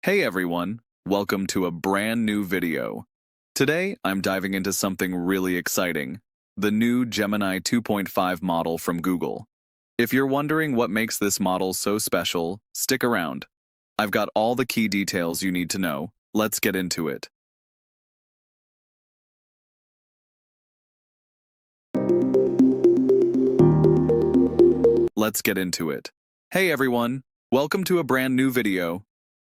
Hey everyone, welcome to a brand new video. Today, I'm diving into something really exciting, the new Gemini 2.5 model from Google. If you're wondering what makes this model so special, stick around. I've got all the key details you need to know. Let's get into it. Let's get into it. Hey everyone, welcome to a brand new video.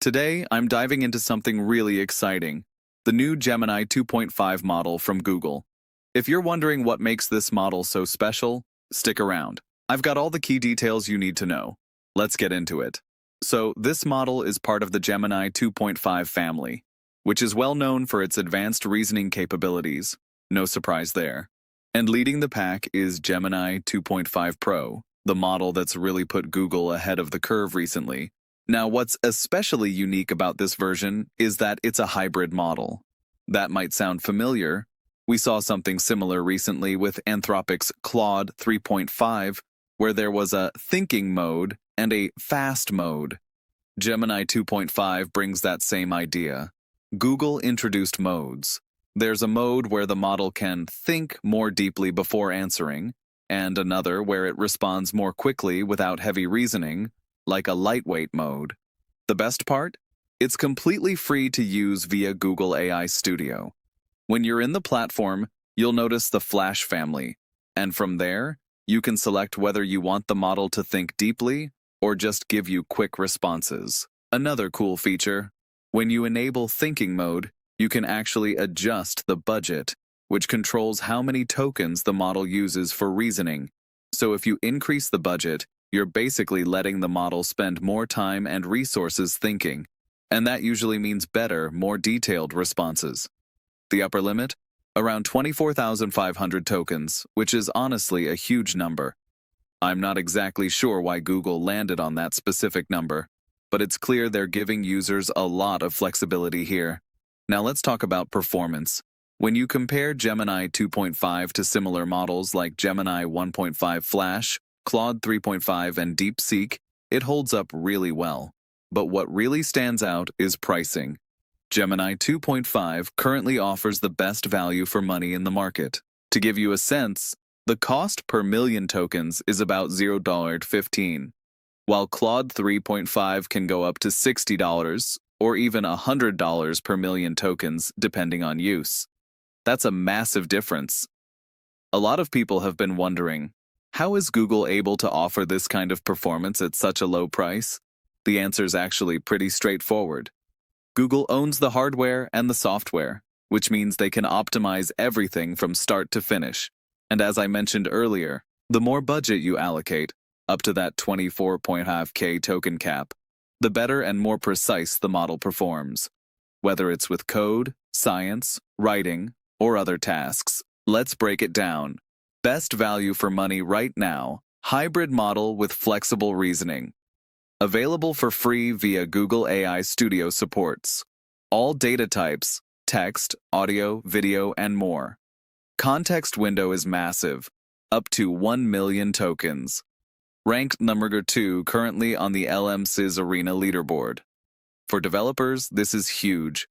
Today, I'm diving into something really exciting, the new Gemini 2.5 model from Google. If you're wondering what makes this model so special, stick around. I've got all the key details you need to know. Let's get into it. So, this model is part of the Gemini 2.5 family, which is well known for its advanced reasoning capabilities. No surprise there. And leading the pack is Gemini 2.5 Pro, the model that's really put Google ahead of the curve recently. Now, what's especially unique about this version is that it's a hybrid model. That might sound familiar. We saw something similar recently with Anthropic's Claude 3.5, where there was a thinking mode and a fast mode. Gemini 2.5 brings that same idea. Google introduced modes. There's a mode where the model can think more deeply before answering, and another where it responds more quickly without heavy reasoning, like a lightweight mode. The best part? It's completely free to use via Google AI Studio. When you're in the platform, you'll notice the Flash family, and from there, you can select whether you want the model to think deeply or just give you quick responses. Another cool feature, when you enable thinking mode, you can actually adjust the budget, which controls how many tokens the model uses for reasoning. So if you increase the budget, you're basically letting the model spend more time and resources thinking, and that usually means better, more detailed responses. The upper limit? Around 24,500 tokens, which is honestly a huge number. I'm not exactly sure why Google landed on that specific number, but it's clear they're giving users a lot of flexibility here. Now let's talk about performance. When you compare Gemini 2.5 to similar models like Gemini 1.5 Flash, Claude 3.5, and DeepSeek, it holds up really well. But what really stands out is pricing. Gemini 2.5 currently offers the best value for money in the market. To give you a sense, the cost per million tokens is about $0.15, while Claude 3.5 can go up to $60 or even $100 per million tokens depending on use. That's a massive difference. A lot of people have been wondering, how is Google able to offer this kind of performance at such a low price? The answer is actually pretty straightforward. Google owns the hardware and the software, which means they can optimize everything from start to finish. And as I mentioned earlier, the more budget you allocate, up to that 24.5K token cap, the better and more precise the model performs. Whether it's with code, science, writing, or other tasks, let's break it down. Best value for money right now, hybrid model with flexible reasoning. Available for free via Google AI Studio supports. All data types, text, audio, video, and more. Context window is massive, up to 1 million tokens. Ranked number 2 currently on the LMSIS Arena leaderboard. For developers, this is huge.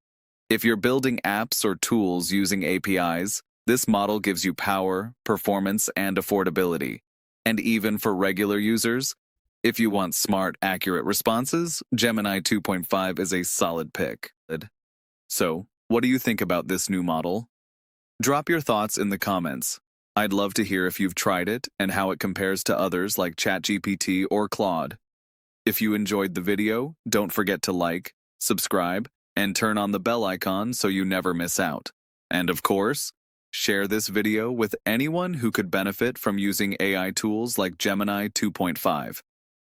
If you're building apps or tools using APIs, this model gives you power, performance, and affordability. And even for regular users, if you want smart, accurate responses, Gemini 2.5 is a solid pick. So, what do you think about this new model? Drop your thoughts in the comments. I'd love to hear if you've tried it and how it compares to others like ChatGPT or Claude. If you enjoyed the video, don't forget to like, subscribe, and turn on the bell icon so you never miss out. And of course, share this video with anyone who could benefit from using AI tools like Gemini 2.5.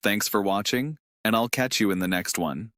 Thanks for watching, and I'll catch you in the next one.